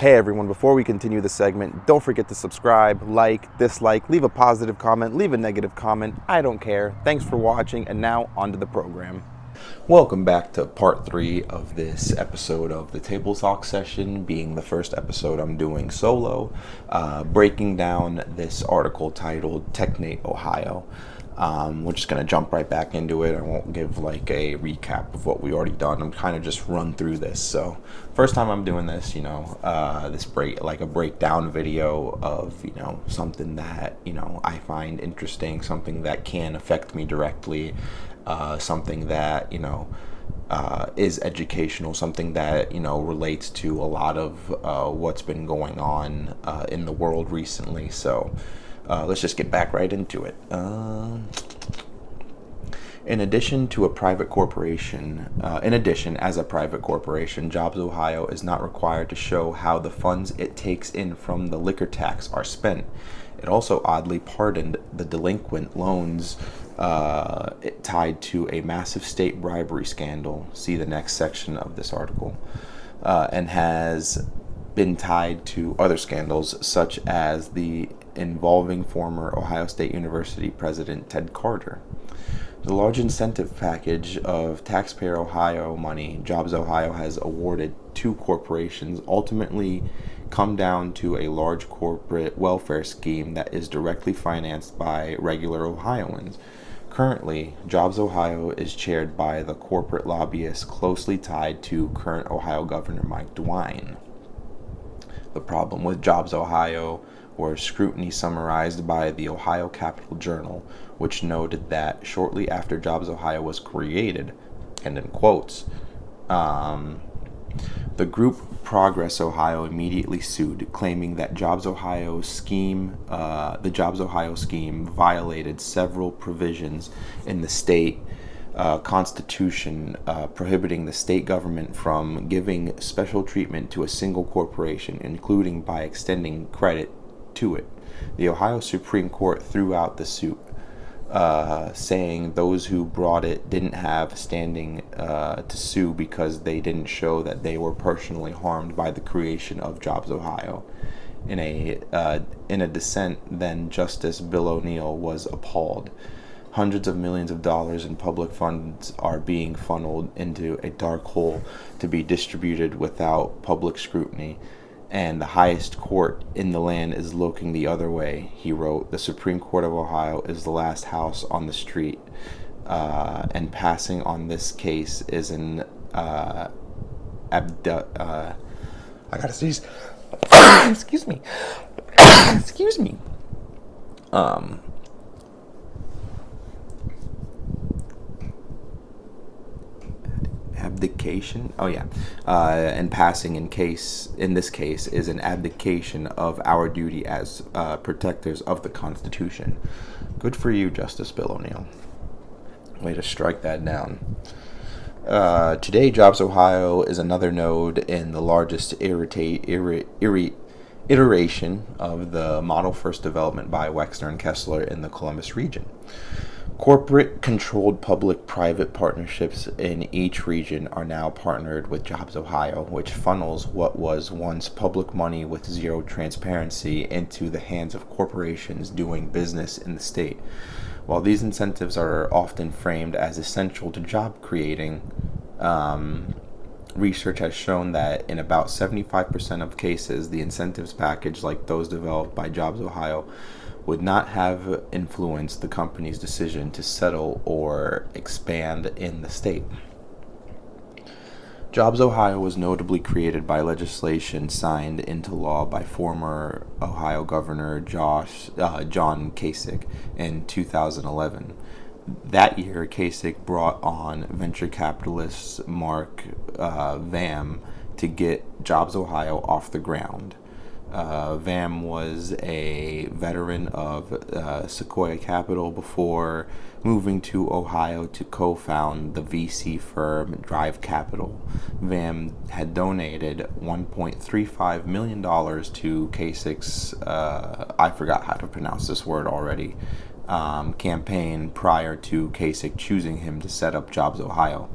Hey everyone, before we continue the segment, don't forget to subscribe, like, dislike, leave a positive comment, leave a negative comment. I don't care. Thanks for watching, and now on to the program. Welcome back to part 3 of this episode of the Table Talk session, being the first episode I'm doing solo, breaking down this article titled Technate, Ohio. We're just going to jump right back into it. I won't give like a recap of what we already done. I'm kind of just run through this. So first time I'm doing this, this a breakdown video of, something that, I find interesting, something that can affect me directly, something that, is educational, something that, relates to a lot of what's been going on in the world recently. So let's just get back right into it. In addition, as a private corporation, JobsOhio is not required to show how the funds it takes in from the liquor tax are spent. It also oddly pardoned the delinquent loans tied to a massive state bribery scandal. See the next section of this article. And has been tied to other scandals, such as the involving former Ohio State University President Ted Carter. The large incentive package of taxpayer Ohio money JobsOhio has awarded to corporations ultimately come down to a large corporate welfare scheme that is directly financed by regular Ohioans. Currently, JobsOhio is chaired by the corporate lobbyist closely tied to current Ohio Governor Mike DeWine. The problem with JobsOhio were scrutiny summarized by the Ohio Capital Journal, which noted that shortly after JobsOhio was created, and in quotes, the group Progress Ohio immediately sued, claiming that the JobsOhio scheme violated several provisions in the state constitution, prohibiting the state government from giving special treatment to a single corporation, including by extending credit to it. The Ohio Supreme Court threw out the suit, saying those who brought it didn't have standing to sue because they didn't show that they were personally harmed by the creation of JobsOhio. In a dissent, then Justice Bill O'Neill was appalled. Hundreds of millions of dollars in public funds are being funneled into a dark hole to be distributed without public scrutiny, and the highest court in the land is looking the other way, he wrote. The Supreme Court of Ohio is the last house on the street, and passing on this case is an I gotta sneeze. Excuse me. Excuse me. Abdication. And passing in this case is an abdication of our duty as protectors of the Constitution. Good for you, Justice Bill O'Neill. Way to strike that down. Today, JobsOhio is another node in the largest iteration of the model first development by Wexner and Kessler in the Columbus region. Corporate-controlled public-private partnerships in each region are now partnered with JobsOhio, which funnels what was once public money with zero transparency into the hands of corporations doing business in the state. While these incentives are often framed as essential to job creating, research has shown that in about 75% of cases, the incentives package, like those developed by JobsOhio, would not have influenced the company's decision to settle or expand in the state. JobsOhio was notably created by legislation signed into law by former Ohio Governor John Kasich in 2011. That year, Kasich brought on venture capitalist Mark Kvamme to get JobsOhio off the ground. Kvamme was a veteran of Sequoia Capital before moving to Ohio to co-found the VC firm Drive Capital. Kvamme had donated $1.35 million to Kasich's, I forgot how to pronounce this word already, campaign prior to Kasich choosing him to set up JobsOhio.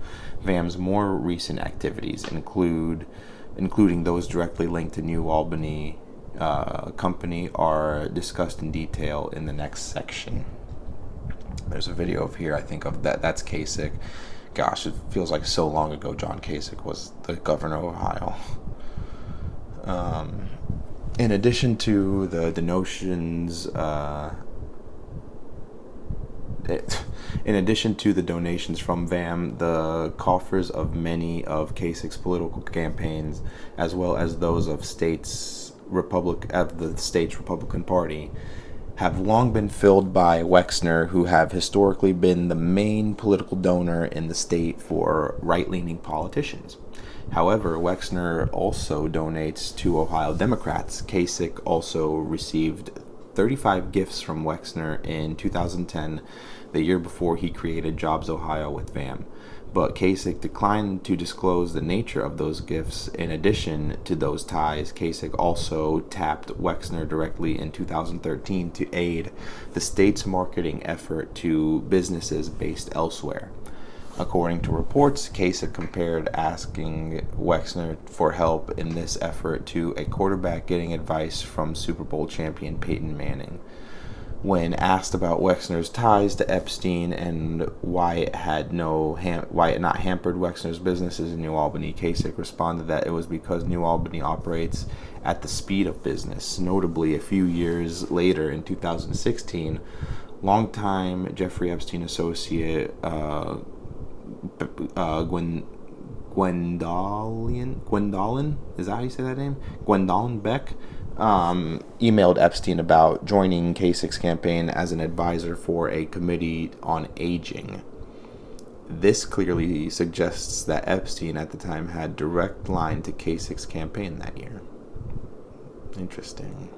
Kvamme's more recent activities include including those directly linked to New Albany Company, are discussed in detail in the next section. There's a video of here, I think, of that. That's Kasich. Gosh, it feels like so long ago John Kasich was the governor of Ohio. In addition to the donations, in addition to the donations from Kvamme, the coffers of many of Kasich's political campaigns, as well as those of the state's Republican Party, have long been filled by Wexner, who have historically been the main political donor in the state for right-leaning politicians. However, Wexner also donates to Ohio Democrats. Kasich also received 35 gifts from Wexner in 2010, the year before he created JobsOhio with Kvamme. But Kasich declined to disclose the nature of those gifts. In addition to those ties, Kasich also tapped Wexner directly in 2013 to aid the state's marketing effort to businesses based elsewhere. According to reports, Kasich compared asking Wexner for help in this effort to a quarterback getting advice from Super Bowl champion Peyton Manning. When asked about Wexner's ties to Epstein and why it not hampered Wexner's businesses in New Albany, Kasich responded that it was because New Albany operates at the speed of business. Notably, a few years later, in 2016, longtime Jeffrey Epstein associate Gwendolyn, is that how you say that name? Gwendolyn Beck, emailed Epstein about joining Kasich's campaign as an advisor for a committee on aging. This clearly suggests that Epstein at the time had direct line to Kasich's campaign that year. Interesting.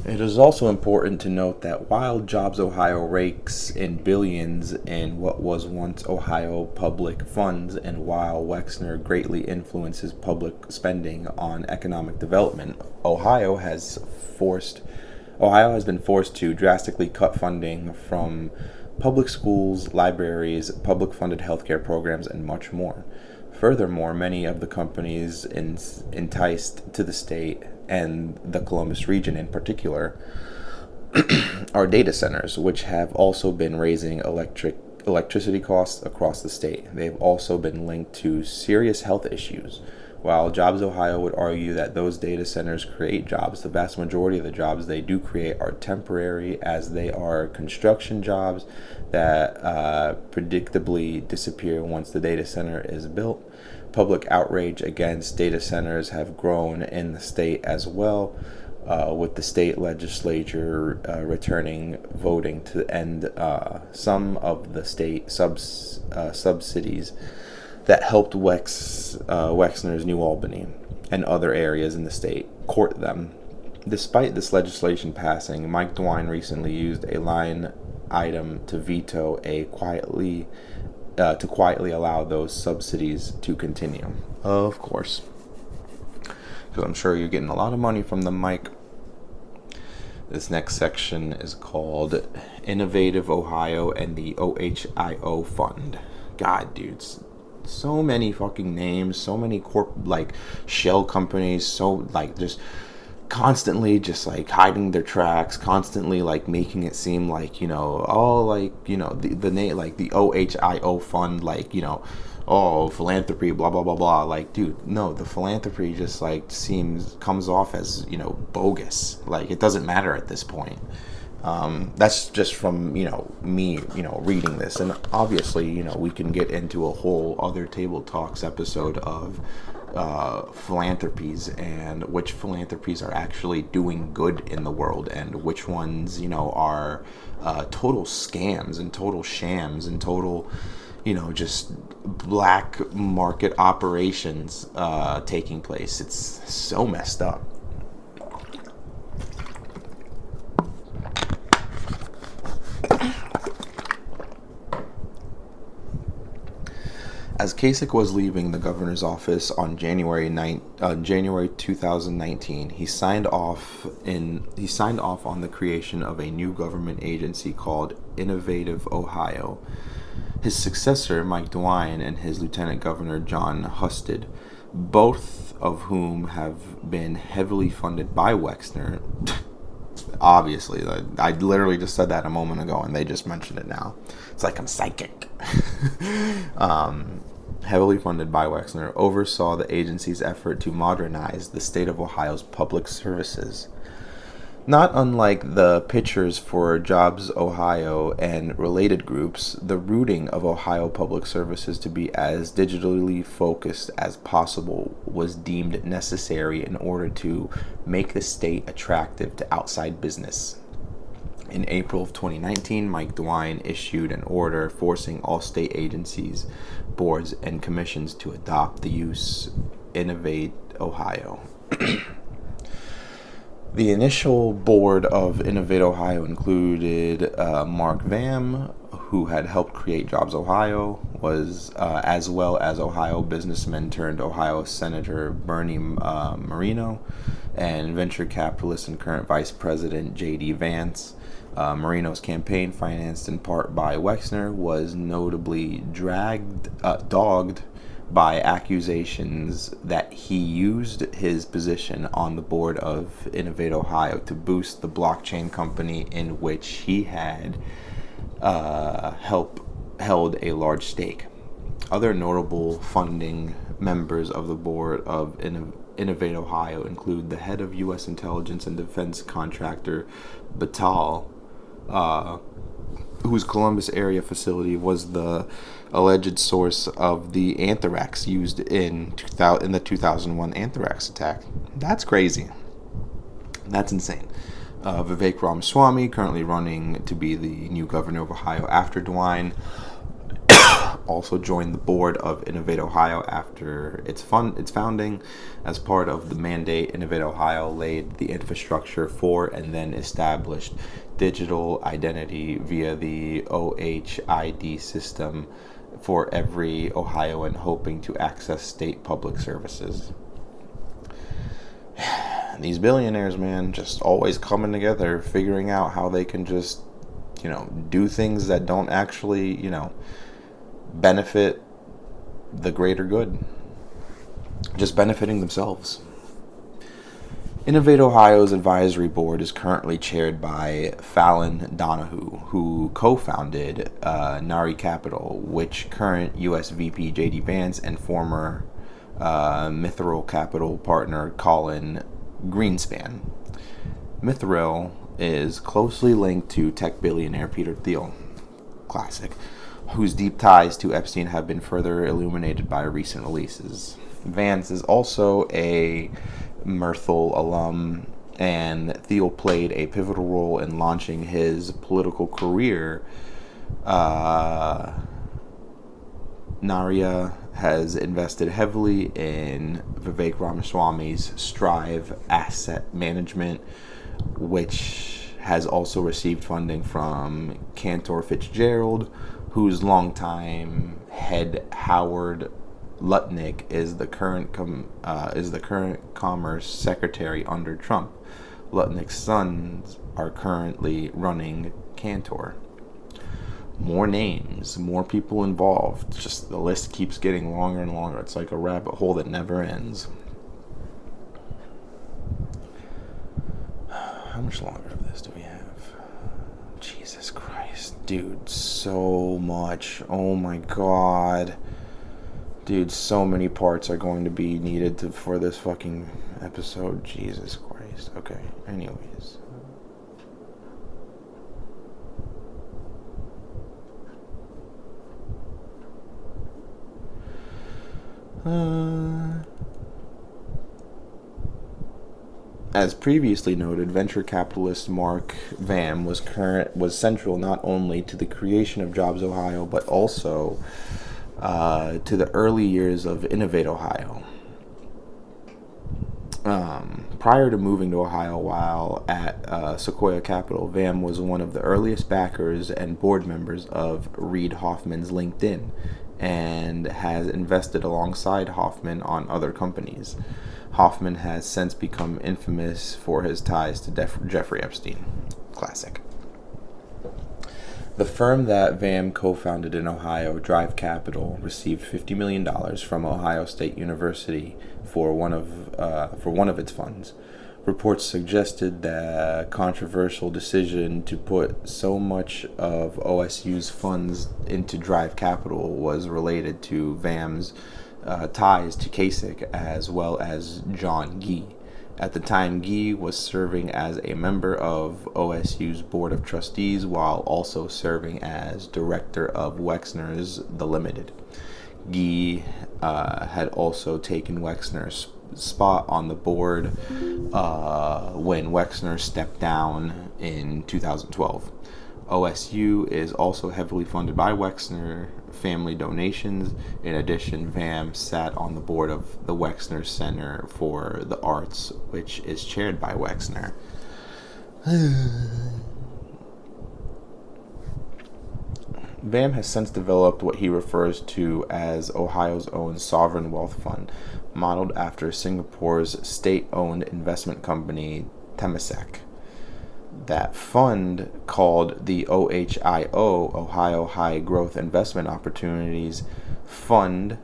It is also important to note that while JobsOhio rakes in billions in what was once Ohio public funds, and while Wexner greatly influences public spending on economic development, Ohio has been forced to drastically cut funding from public schools, libraries, public funded healthcare programs, and much more. Furthermore, many of the companies enticed to the state, and the Columbus region in particular, are data centers, which have also been raising electricity costs across the state. They've also been linked to serious health issues. While JobsOhio would argue that those data centers create jobs, the vast majority of the jobs they do create are temporary, as they are construction jobs that predictably disappear once the data center is built. Public outrage against data centers have grown in the state as well, with the state legislature returning voting to end some of the state subsidies that helped Wexner's New Albany and other areas in the state court them. Despite this legislation passing, Mike DeWine recently used a line item to veto quietly allow those subsidies to continue. Of course, because I'm sure you're getting a lot of money from them, Mike. This next section is called Innovative Ohio and the OHIO Fund. God, dudes, so many fucking names, so many shell companies, so just constantly just hiding their tracks, constantly making it seem the name, the OHIO fund, philanthropy, blah blah blah blah. Dude, no, the philanthropy just comes off as bogus. It doesn't matter at this point. That's just from me reading this, and obviously we can get into a whole other Table Talks episode of philanthropies and which philanthropies are actually doing good in the world and which ones are total scams and total shams and total just black market operations taking place. It's so messed up. As Kasich was leaving the governor's office on January 2019, he signed off on the creation of a new government agency called Innovative Ohio. His successor, Mike DeWine, and his Lieutenant Governor John Husted both of whom have been heavily funded by Wexner. Obviously, I literally just said that a moment ago, and they just mentioned it now. It's like I'm psychic. Heavily funded by Wexner, oversaw the agency's effort to modernize the state of Ohio's public services. Not unlike the pitchers for JobsOhio and related groups, the rooting of Ohio Public Services to be as digitally focused as possible was deemed necessary in order to make the state attractive to outside business. In April of 2019, Mike DeWine issued an order forcing all state agencies, boards, and commissions to adopt the use Innovate Ohio. The initial board of Innovate Ohio included Mark Kvamme, who had helped create JobsOhio, was as well as Ohio businessman turned Ohio Senator Bernie Moreno, and venture capitalist and current Vice President J.D. Vance. Moreno's campaign, financed in part by Wexner, was notably dogged by accusations that he used his position on the board of Innovate Ohio to boost the blockchain company in which he had held a large stake. Other notable funding members of the board of Innovate Ohio include the head of U.S. intelligence and defense contractor Thiel, whose Columbus area facility was the alleged source of the anthrax used in the 2001 anthrax attack. That's crazy. That's insane. Vivek Ramaswamy, currently running to be the new governor of Ohio after DeWine, also joined the board of Innovate Ohio after its founding. As part of the mandate, Innovate Ohio laid the infrastructure for and then established digital identity via the OHID system for every Ohioan hoping to access state public services. These billionaires, man, just always coming together, figuring out how they can just, do things that don't actually, benefit the greater good. Just benefiting themselves. Innovate Ohio's advisory board is currently chaired by Fallon Donahue, who co-founded Nari Capital, which current U.S. VP J.D. Vance and former Mithril Capital partner Colin Greenspan. Mithril is closely linked to tech billionaire Peter Thiel, classic, whose deep ties to Epstein have been further illuminated by recent releases. Vance is also a Mithril alum, and Thiel played a pivotal role in launching his political career. Naria has invested heavily in Vivek Ramaswamy's Strive Asset Management, which has also received funding from Cantor Fitzgerald, whose longtime head Howard Lutnick is the current Commerce Secretary under Trump. Lutnick's sons are currently running Cantor. More names, more people involved. Just the list keeps getting longer and longer. It's like a rabbit hole that never ends. How much longer of this do we have? Jesus Christ, dude, so much. Oh my God. Dude, so many parts are going to be needed for this fucking episode. Jesus Christ. Okay, anyways. As previously noted, venture capitalist Mark Kvamme was central not only to the creation of JobsOhio, but also to the early years of Innovate Ohio. Prior to moving to Ohio while at Sequoia Capital, Kvamme was one of the earliest backers and board members of Reid Hoffman's LinkedIn, and has invested alongside Hoffman on other companies. Hoffman has since become infamous for his ties to Jeffrey Epstein. Classic. The firm that Kvamme co-founded in Ohio, Drive Capital, received $50 million from Ohio State University for one of its funds. Reports suggested the controversial decision to put so much of OSU's funds into Drive Capital was related to Kvamme's ties to Kasich as well as John Gee. At the time, Gee was serving as a member of OSU's Board of Trustees while also serving as director of Wexner's The Limited. Gee had also taken Wexner's spot on the board when Wexner stepped down in 2012. OSU is also heavily funded by Wexner family donations. In addition, Kvamme sat on the board of the Wexner Center for the Arts, which is chaired by Wexner. Kvamme has since developed what he refers to as Ohio's own sovereign wealth fund, modeled after Singapore's state-owned investment company Temasek. That fund, called the OHIO, Ohio High Growth Investment Opportunities Fund,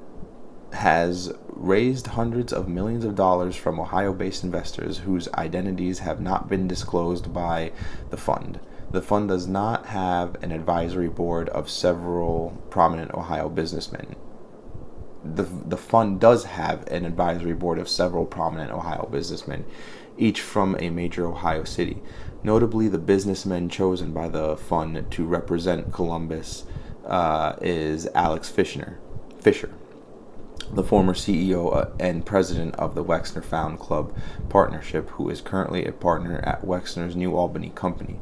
has raised hundreds of millions of dollars from Ohio-based investors whose identities have not been disclosed by the fund. The fund does not have an advisory board of several prominent Ohio businessmen. The fund does have an advisory board of several prominent Ohio businessmen, each from a major Ohio city. Notably, the businessman chosen by the fund to represent Columbus is Alex Fisher, the former CEO and president of the Wexner Found Club Partnership, who is currently a partner at Wexner's New Albany Company.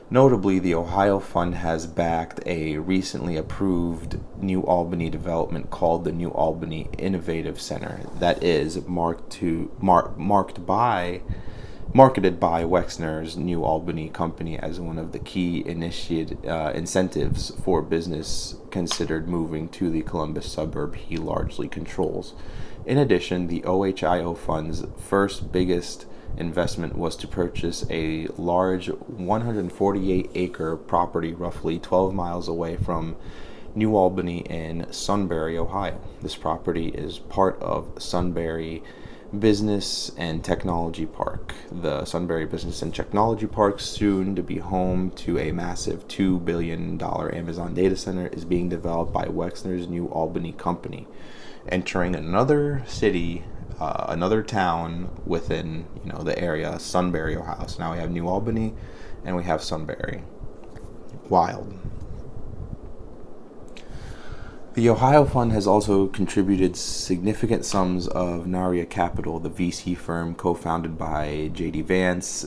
Notably, the Ohio Fund has backed a recently approved New Albany development called the New Albany Innovative Center that is marketed by Wexner's New Albany Company as one of the key incentives for business considered moving to the Columbus suburb he largely controls. In addition, the OHIO Fund's first biggest investment was to purchase a large 148-acre property roughly 12 miles away from New Albany in Sunbury, Ohio. This property is part of Sunbury Business and Technology Park. The Sunbury Business and Technology Park, soon to be home to a massive $2 billion Amazon data center, is being developed by Wexner's New Albany Company, entering another city, another town within the area, Sunbury, Ohio. So now we have New Albany and we have Sunbury. Wild. The Ohio Fund has also contributed significant sums of Naria Capital, the VC firm co-founded by J.D. Vance,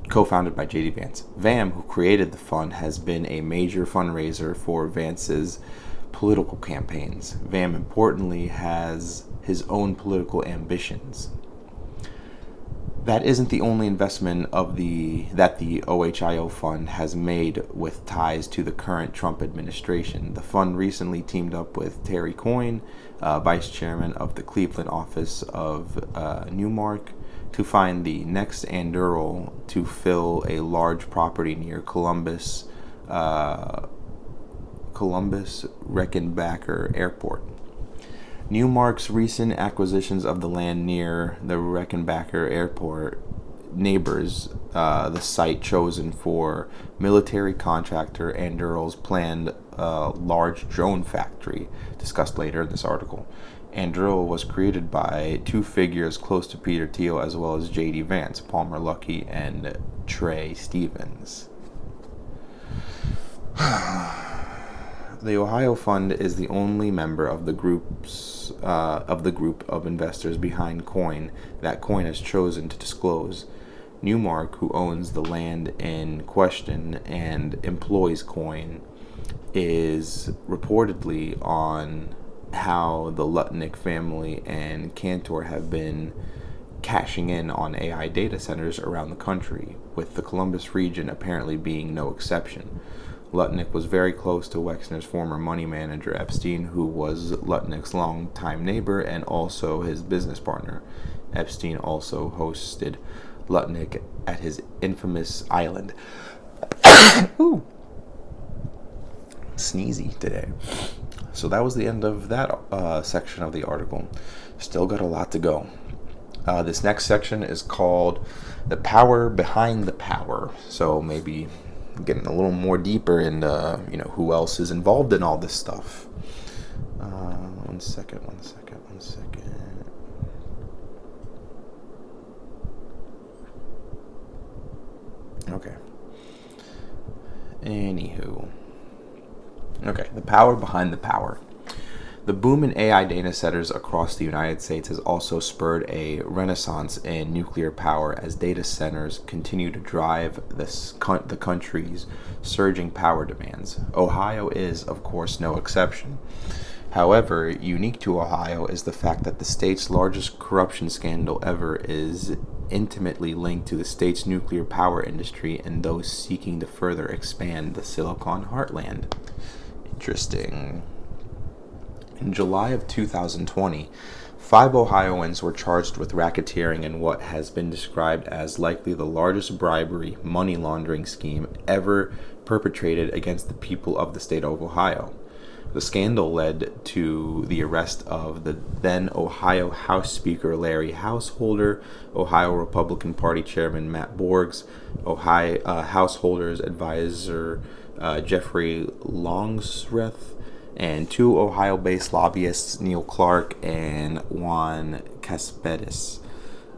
co-founded by J.D. Vance. Kvamme, who created the fund, has been a major fundraiser for Vance's political campaigns. Kvamme, importantly, has his own political ambitions. That isn't the only investment that the OHIO Fund has made with ties to the current Trump administration. The fund recently teamed up with Terry Coyne, vice chairman of the Cleveland office of Newmark, to find the next Anduril to fill a large property near Columbus Rickenbacker Airport. Newmark's recent acquisitions of the land near the Rickenbacker Airport neighbors the site chosen for military contractor Anduril's planned large drone factory, discussed later in this article. Anduril was created by two figures close to Peter Thiel, as well as J.D. Vance, Palmer Luckey, and Trey Stevens. The Ohio Fund is the only member of the group of investors behind Coyne that Coyne has chosen to disclose. Newmark, who owns the land in question and employs Coyne, is reportedly on how the Lutnick family and Cantor have been cashing in on AI data centers around the country, with the Columbus region apparently being no exception. Lutnick was very close to Wexner's former money manager Epstein, who was Lutnick's longtime neighbor and also his business partner. Epstein also hosted Lutnick at his infamous island. Whew. Sneezy today. So that was the end of that section of the article. Still got a lot to go. This next section is called The Power Behind the Power. So maybe getting a little more deeper into, who else is involved in all this stuff. One second. Okay. Anywho. Okay, the power behind the power. The boom in AI data centers across the United States has also spurred a renaissance in nuclear power as data centers continue to drive the country's surging power demands. Ohio is, of course, no exception. However, unique to Ohio is the fact that the state's largest corruption scandal ever is intimately linked to the state's nuclear power industry and those seeking to further expand the Silicon Heartland. Interesting. In July of 2020, 5 Ohioans were charged with racketeering in what has been described as likely the largest bribery money laundering scheme ever perpetrated against the people of the state of Ohio. The scandal led to the arrest of the then Ohio House Speaker Larry Householder, Ohio Republican Party Chairman Matt Borges, Ohio Householder's advisor Jeffrey Longsreth, and 2 Ohio-based lobbyists, Neil Clark and Juan Caspedes.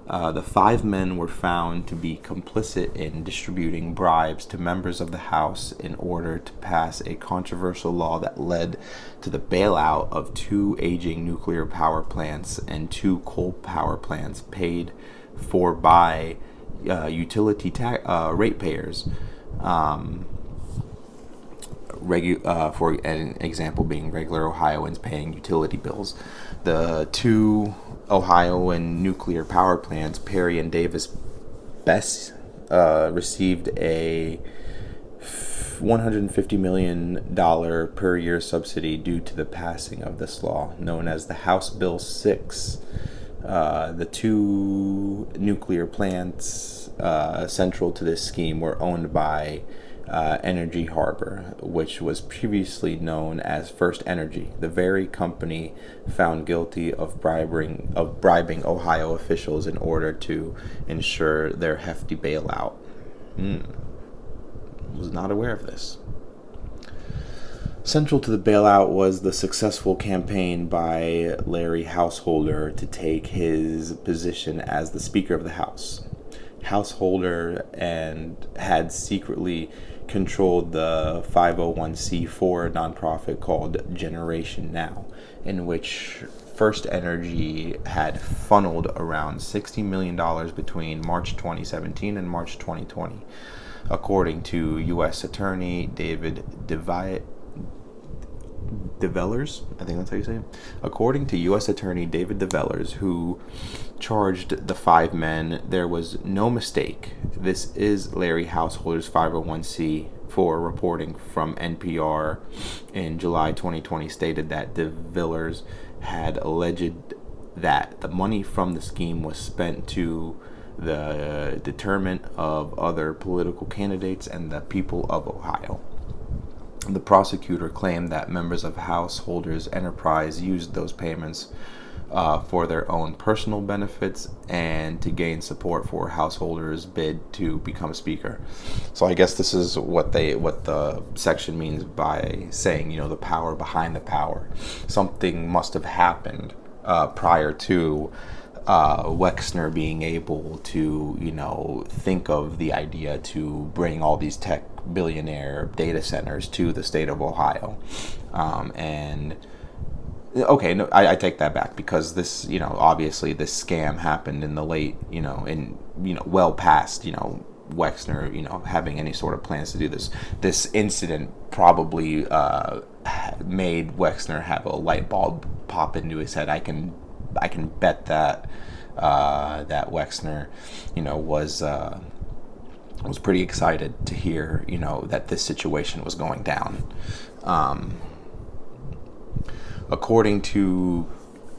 The 5 men were found to be complicit in distributing bribes to members of the House in order to pass a controversial law that led to the bailout of 2 aging nuclear power plants and 2 coal power plants paid for by utility ratepayers. For an example being regular Ohioans paying utility bills. The 2 Ohioan nuclear power plants, Perry and Davis Bess, received a $150 million per year subsidy due to the passing of this law, known as the House Bill 6. The 2 nuclear plants central to this scheme were owned by Energy Harbor, which was previously known as First Energy, the very company found guilty of bribing Ohio officials in order to ensure their hefty bailout. Was not aware of this. Central to the bailout was the successful campaign by Larry Householder to take his position as the Speaker of the House. Householder had secretly controlled the 501c4 nonprofit called Generation Now, in which First Energy had funneled around $60 million between March 2017 and March 2020, according to U.S. Attorney David DeVellers, I think that's how you say it. According to U.S. Attorney David DeVellers, who charged the 5 men, there was no mistake. This is Larry Householder's 501c4 reporting from NPR in July 2020 stated that DeVellers had alleged that the money from the scheme was spent to the deterrent of other political candidates and the people of Ohio. The prosecutor claimed that members of Householder's enterprise used those payments for their own personal benefits and to gain support for Householder's bid to become Speaker. So I guess this is what the section means by saying, the power behind the power. Something must have happened prior to Wexner being able to, think of the idea to bring all these tech billionaire data centers to the state of Ohio. I take that back because this, obviously this scam happened in the late, well past, Wexner, having any sort of plans to do this. This incident probably made Wexner have a light bulb pop into his head. I can bet that that Wexner, was pretty excited to hear, that this situation was going down. According to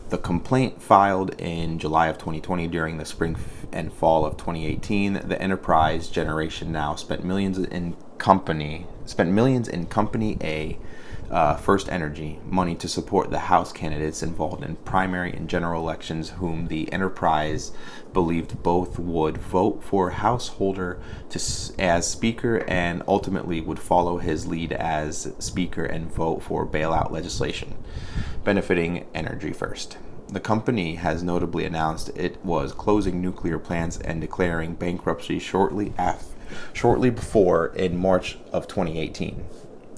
the complaint filed in July of 2020 during the spring and fall of 2018, the enterprise Generation Now spent millions in company spent millions in Company A, First Energy, money to support the House candidates involved in primary and general elections, whom the enterprise believed both would vote for Householder as Speaker and ultimately would follow his lead as Speaker and vote for bailout legislation benefiting Energy First. The company has notably announced it was closing nuclear plants and declaring bankruptcy shortly before in March of 2018.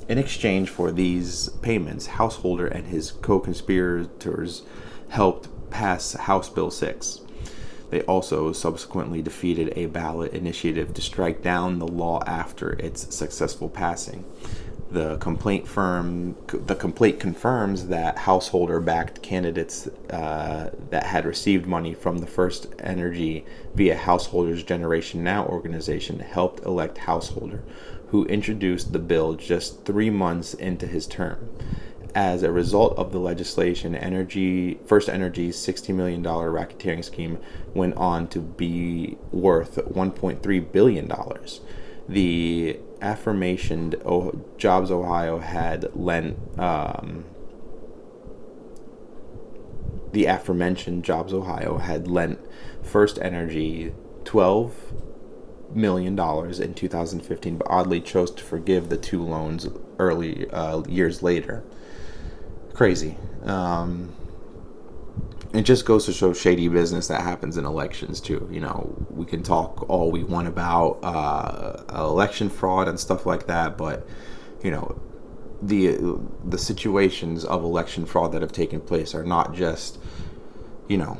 In exchange for these payments, Householder and his co-conspirators helped pass House Bill 6. They also subsequently defeated a ballot initiative to strike down the law after its successful passing. The complaint confirms that Householder-backed candidates that had received money from the First Energy via Householders Generation Now organization helped elect Householder, who introduced the bill just 3 months into his term. As a result of the legislation, First Energy's $60 million racketeering scheme went on to be worth $1.3 billion. The aforementioned JobsOhio had lent First Energy $12 million in 2015, but oddly chose to forgive the two loans early years later. Crazy. It just goes to show shady business that happens in elections too. You know, we can talk all we want about election fraud and stuff like that, but you know, the situations of election fraud that have taken place are not just, you know,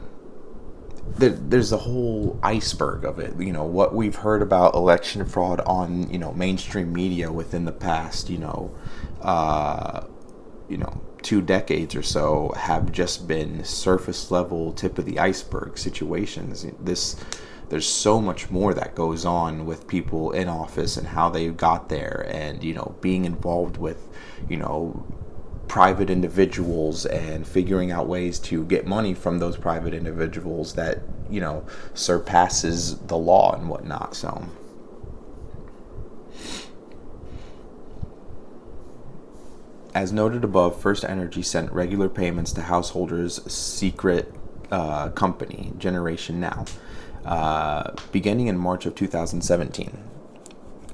there's a whole iceberg of it. You know, what we've heard about election fraud on, you know, mainstream media within the past, 2 decades or so have just been surface level, tip of the iceberg situations. There's so much more that goes on with people in office and how they got there, and, you know, being involved with, you know, private individuals and figuring out ways to get money from those private individuals that, you know, surpasses the law and whatnot. So as noted above, First Energy sent regular payments to Householder's secret company, Generation Now, beginning in March of 2017.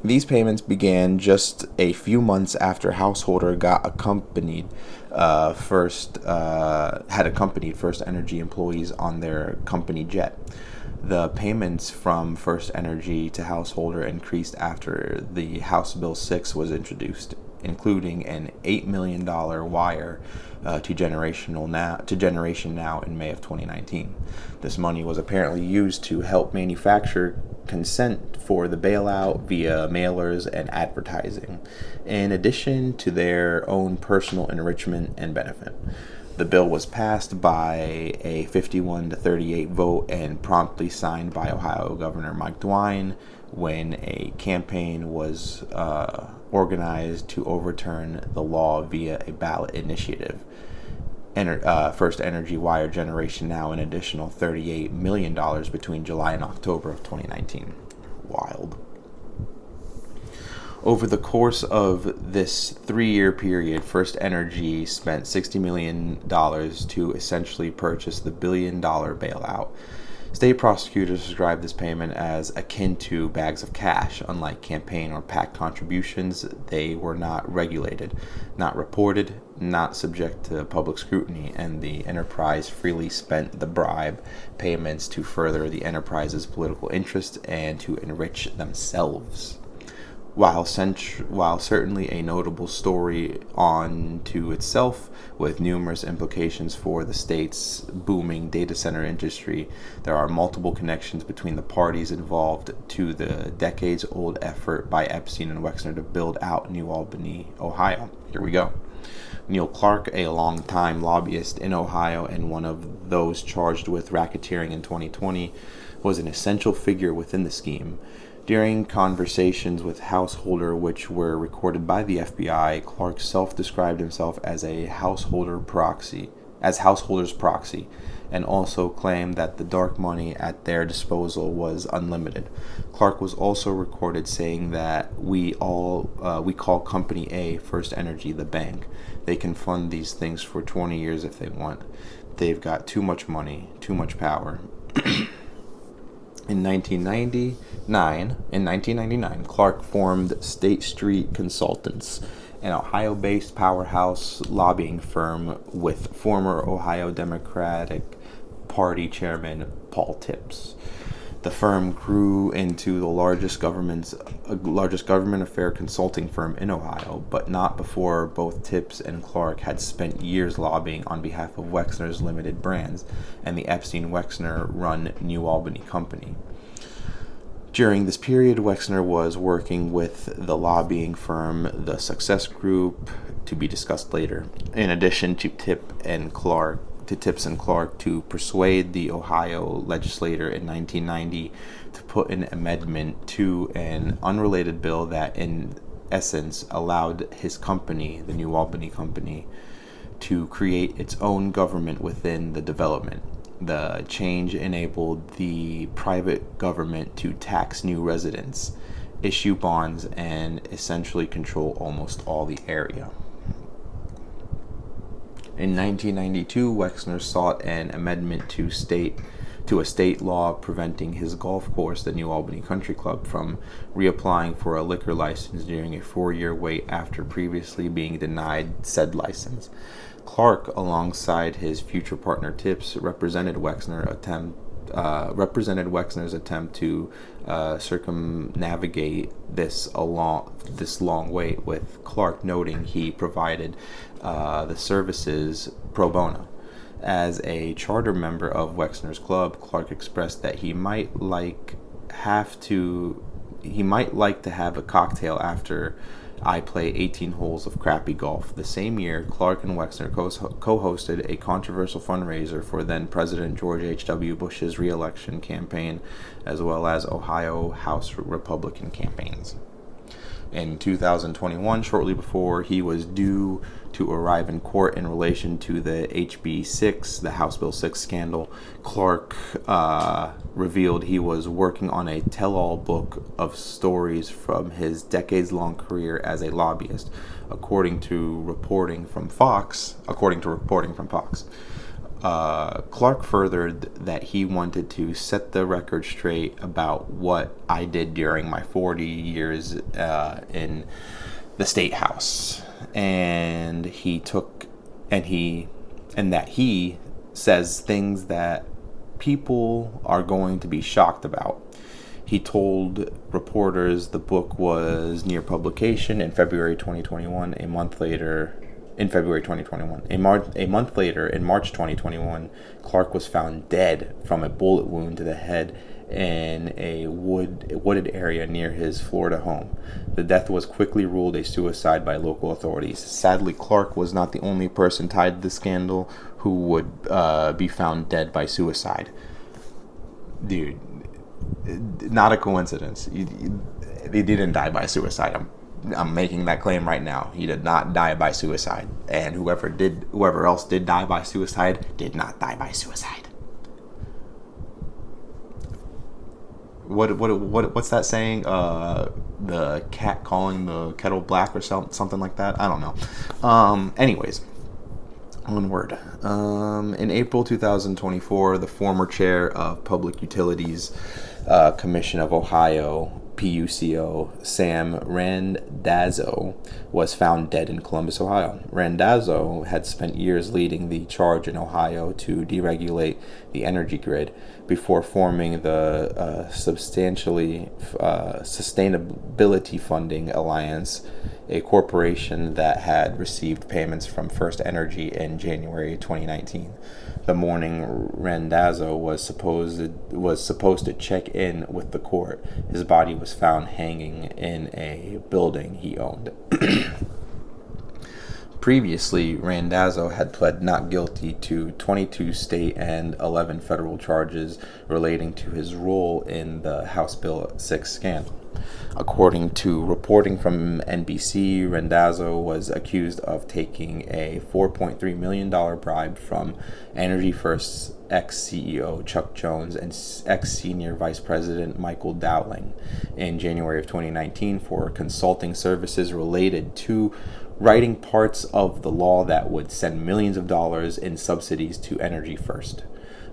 These payments began just a few months after Householder had accompanied First Energy employees on their company jet. The payments from First Energy to Householder increased after the House Bill 6 was introduced, including an $8 million wire to Generation Now in May of 2019. This money was apparently used to help manufacture consent for the bailout via mailers and advertising, in addition to their own personal enrichment and benefit. The bill was passed by a 51-38 vote and promptly signed by Ohio Governor Mike DeWine when a campaign was organized to overturn the law via a ballot initiative. First Energy wired Generation Now an additional $38 million between July and October of 2019. Wild. Over the course of this 3-year period, First Energy spent $60 million to essentially purchase the billion-dollar bailout. State prosecutors described this payment as akin to bags of cash. Unlike campaign or PAC contributions, they were not regulated, not reported, not subject to public scrutiny, and the enterprise freely spent the bribe payments to further the enterprise's political interests and to enrich themselves. While certainly a notable story unto itself, with numerous implications for the state's booming data center industry, there are multiple connections between the parties involved to the decades-old effort by Epstein and Wexner to build out New Albany, Ohio. Here we go. Neil Clark, a longtime lobbyist in Ohio and one of those charged with racketeering in 2020, was an essential figure within the scheme. During conversations with Householder, which were recorded by the FBI, Clark self-described himself as a Householder proxy, as householders' proxy, and also claimed that the dark money at their disposal was unlimited. Clark was also recorded saying that we call Company A, First Energy, the bank. They can fund these things for 20 years if they want. They've got too much money, too much power. In 1999, Clark formed State Street Consultants, an Ohio-based powerhouse lobbying firm with former Ohio Democratic Party Chairman Paul Tips. The firm grew into the largest government affair consulting firm in Ohio, but not before both Tips and Clark had spent years lobbying on behalf of Wexner's Limited Brands and the Epstein-Wexner-run New Albany Company. During this period, Wexner was working with the lobbying firm The Success Group, to be discussed later, in addition to Tips and Clark to persuade the Ohio legislature in 1990 to put an amendment to an unrelated bill that in essence allowed his company, the New Albany Company, to create its own government within the development. The change enabled the private government to tax new residents, issue bonds, and essentially control almost all the area. In 1992, Wexner sought an amendment to a state law preventing his golf course, the New Albany Country Club, from reapplying for a liquor license during a 4-year wait after previously being denied said license. Clark, alongside his future partner Tips, represented Wexner's attempt to circumnavigate this long wait, with Clark noting he provided the services pro bono. As a charter member of Wexner's club, Clark expressed that he might like to have a cocktail after I play 18 holes of crappy golf. The same year, Clark and Wexner co-hosted a controversial fundraiser for then-President George H.W. Bush's re-election campaign, as well as Ohio House Republican campaigns. In 2021, shortly before he was due to arrive in court in relation to the HB 6, the House Bill 6 scandal, Clark revealed he was working on a tell-all book of stories from his decades-long career as a lobbyist, according to reporting from Fox. Clark furthered that he wanted to set the record straight about what I did during my 40 years in the State House, and that he says things that people are going to be shocked about. He told reporters the book was near publication in February 2021. A month later, in March 2021, Clark was found dead from a bullet wound to the head in a wooded area near his Florida home. The death was quickly ruled a suicide by local authorities. Sadly, Clark was not the only person tied to the scandal who would be found dead by suicide. Dude, not a coincidence. He didn't die by suicide. I'm making that claim right now. He did not die by suicide, and whoever else did die by suicide did not die by suicide. What's that saying? The cat calling the kettle black or something like that. I don't know. Anyways, onward. In April 2024, the former chair of Public Utilities Commission of Ohio, PUCO, Sam Randazzo, was found dead in Columbus, Ohio. Randazzo had spent years leading the charge in Ohio to deregulate the energy grid before forming the Sustainability Funding Alliance, a corporation that had received payments from First Energy in January 2019. The morning Randazzo was supposed to check in with the court, his body was found hanging in a building he owned. Previously, Randazzo had pled not guilty to 22 state and 11 federal charges relating to his role in the House Bill 6 scandal. According to reporting from NBC, Randazzo was accused of taking a $4.3 million bribe from Energy First's ex-CEO Chuck Jones and ex-senior vice president Michael Dowling in January of 2019 for consulting services related to writing parts of the law that would send millions of dollars in subsidies to Energy First.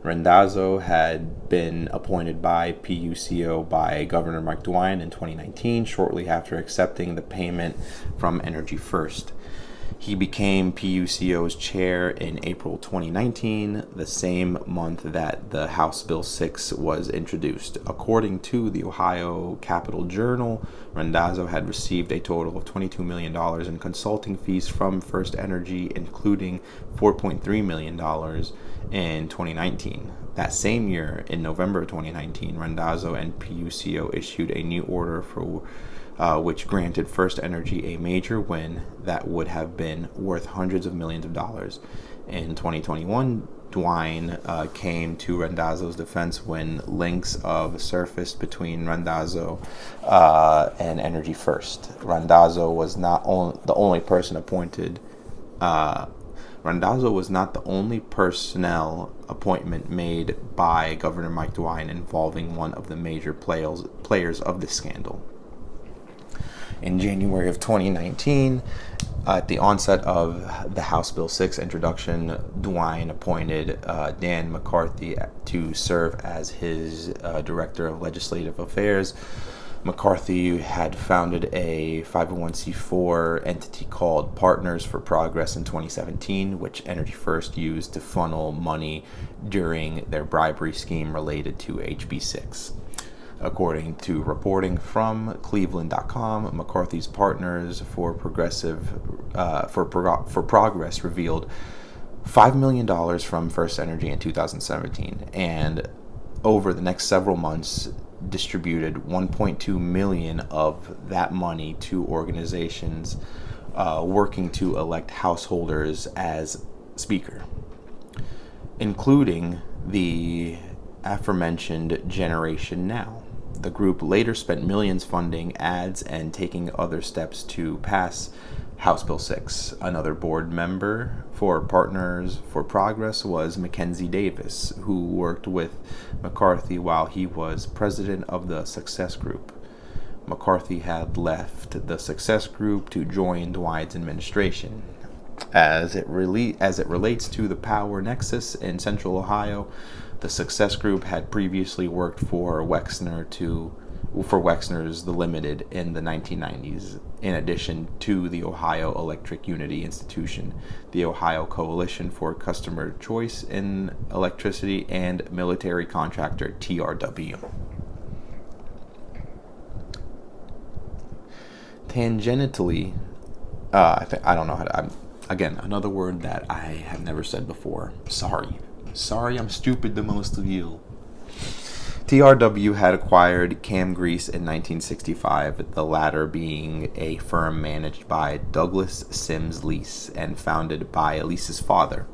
Randazzo had been appointed by PUCO by Governor Mike DeWine in 2019, shortly after accepting the payment from Energy First. He became PUCO's chair in April 2019, the same month that the House Bill 6 was introduced. According to the Ohio Capital Journal, Randazzo had received a total of $22 million in consulting fees from First Energy, including $4.3 million in 2019. That same year, in November 2019, Randazzo and PUCO issued a new order for which granted First Energy a major win that would have been worth hundreds of millions of dollars. In 2021, DeWine came to Randazzo's defense when links of surfaced between Randazzo and Energy First. Randazzo was not the only person appointed. Randazzo was not the only personnel appointment made by Governor Mike DeWine involving one of the major players of this scandal. In January of 2019, at the onset of the House Bill 6 introduction, DeWine appointed Dan McCarthy to serve as his Director of Legislative Affairs. McCarthy had founded a 501c4 entity called Partners for Progress in 2017, which Energy First used to funnel money during their bribery scheme related to HB 6. According to reporting from Cleveland.com, McCarthy's Partners for Progress revealed $5 million from First Energy in 2017, and over the next several months distributed $1.2 million of that money to organizations working to elect householders as Speaker, including the aforementioned Generation Now. The group later spent millions funding ads and taking other steps to pass House Bill 6. Another board member for Partners for Progress was Mackenzie Davis, who worked with McCarthy while he was president of the Success Group. McCarthy had left the Success Group to join Dwight's administration. As it relates to the power nexus in Central Ohio, the Success Group had previously worked for Wexner's The Limited in the 1990s, in addition to the Ohio Electric Unity Institution, the Ohio Coalition for Customer Choice in Electricity, and military contractor TRW. Tangentially, I don't know how to. Again, another word that I have never said before. Sorry, I'm stupid to most of you. TRW had acquired Cam Grease in 1965, the latter being a firm managed by Douglas Sims Lease and founded by Lease's father.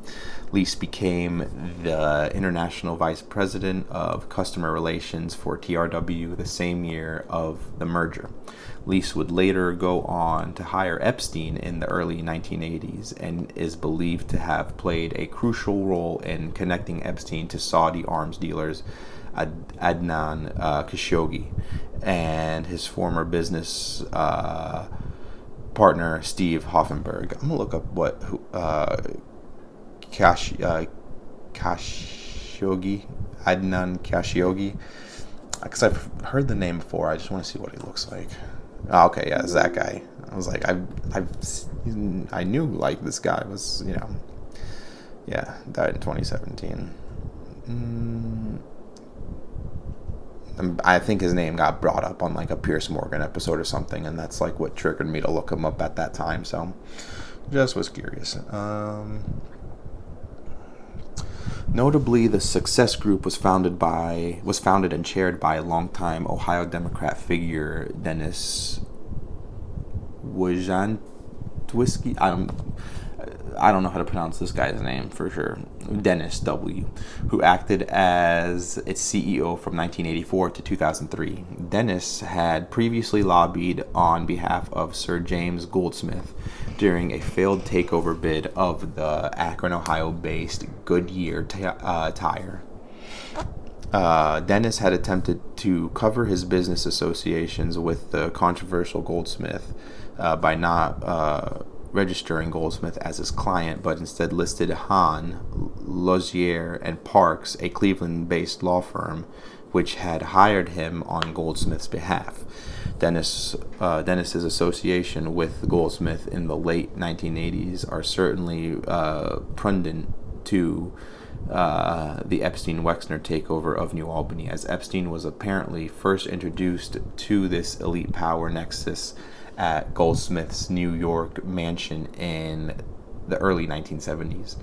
Lease became the international vice president of customer relations for TRW the same year of the merger. Lease would later go on to hire Epstein in the early 1980s and is believed to have played a crucial role in connecting Epstein to Saudi arms dealers Adnan Khashoggi and his former business partner Steve Hoffenberg. I'm gonna look up what Khashoggi, Adnan Khashoggi, because I've heard the name before. I just want to see what he looks like. Oh, okay, yeah, it's that guy. I was like, I knew like this guy was, died in 2017. I think his name got brought up on like a Piers Morgan episode or something, and that's like what triggered me to look him up at that time. So, just was curious. Notably, the Success Group was founded and chaired by longtime Ohio Democrat figure Dennis Wojantowski. I don't know how to pronounce this guy's name for sure, Dennis W., who acted as its CEO from 1984 to 2003. Dennis had previously lobbied on behalf of Sir James Goldsmith during a failed takeover bid of the Akron, Ohio-based Goodyear tire. Dennis had attempted to cover his business associations with the controversial Goldsmith by not registering Goldsmith as his client, but instead listed Hahn, Lozier, and Parks, a Cleveland-based law firm, which had hired him on Goldsmith's behalf. Dennis's association with Goldsmith in the late 1980s are certainly pundit to the Epstein-Wexner takeover of New Albany, as Epstein was apparently first introduced to this elite power nexus at Goldsmith's New York mansion in the early 1970s.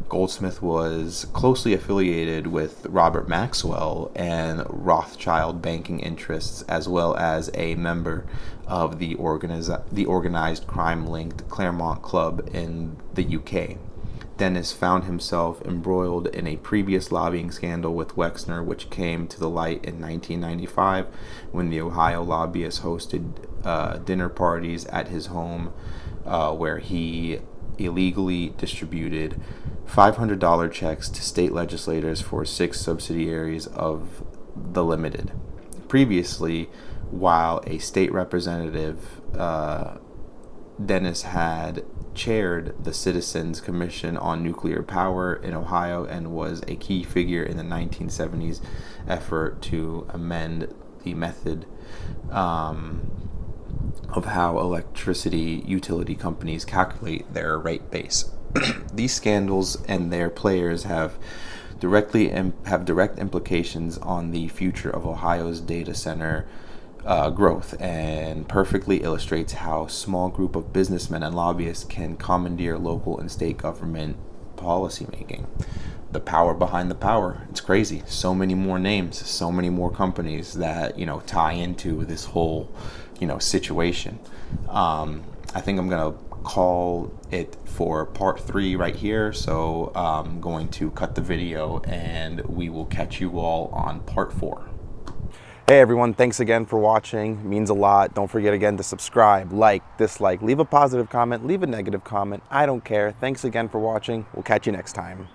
Goldsmith was closely affiliated with Robert Maxwell and Rothschild banking interests, as well as a member of the organized crime-linked Claremont Club in the UK. Dennis found himself embroiled in a previous lobbying scandal with Wexner, which came to the light in 1995 when the Ohio lobbyist hosted dinner parties at his home where he illegally distributed $500 checks to state legislators for 6 subsidiaries of the Limited. Previously, while a state representative, Dennis had chaired the Citizens Commission on Nuclear Power in Ohio and was a key figure in the 1970s effort to amend the method of how electricity utility companies calculate their rate base. These scandals and their players have direct implications on the future of Ohio's data center growth, and perfectly illustrates how a small group of businessmen and lobbyists can commandeer local and state government policymaking. The power behind the power. It's crazy. So many more names, so many more companies that, tie into this whole, situation. I think I'm going to call it for part 3 right here. So I'm going to cut the video and we will catch you all on part 4. Hey everyone, thanks again for watching. It means a lot. Don't forget again to subscribe, like, dislike, leave a positive comment, leave a negative comment. I don't care. Thanks again for watching. We'll catch you next time.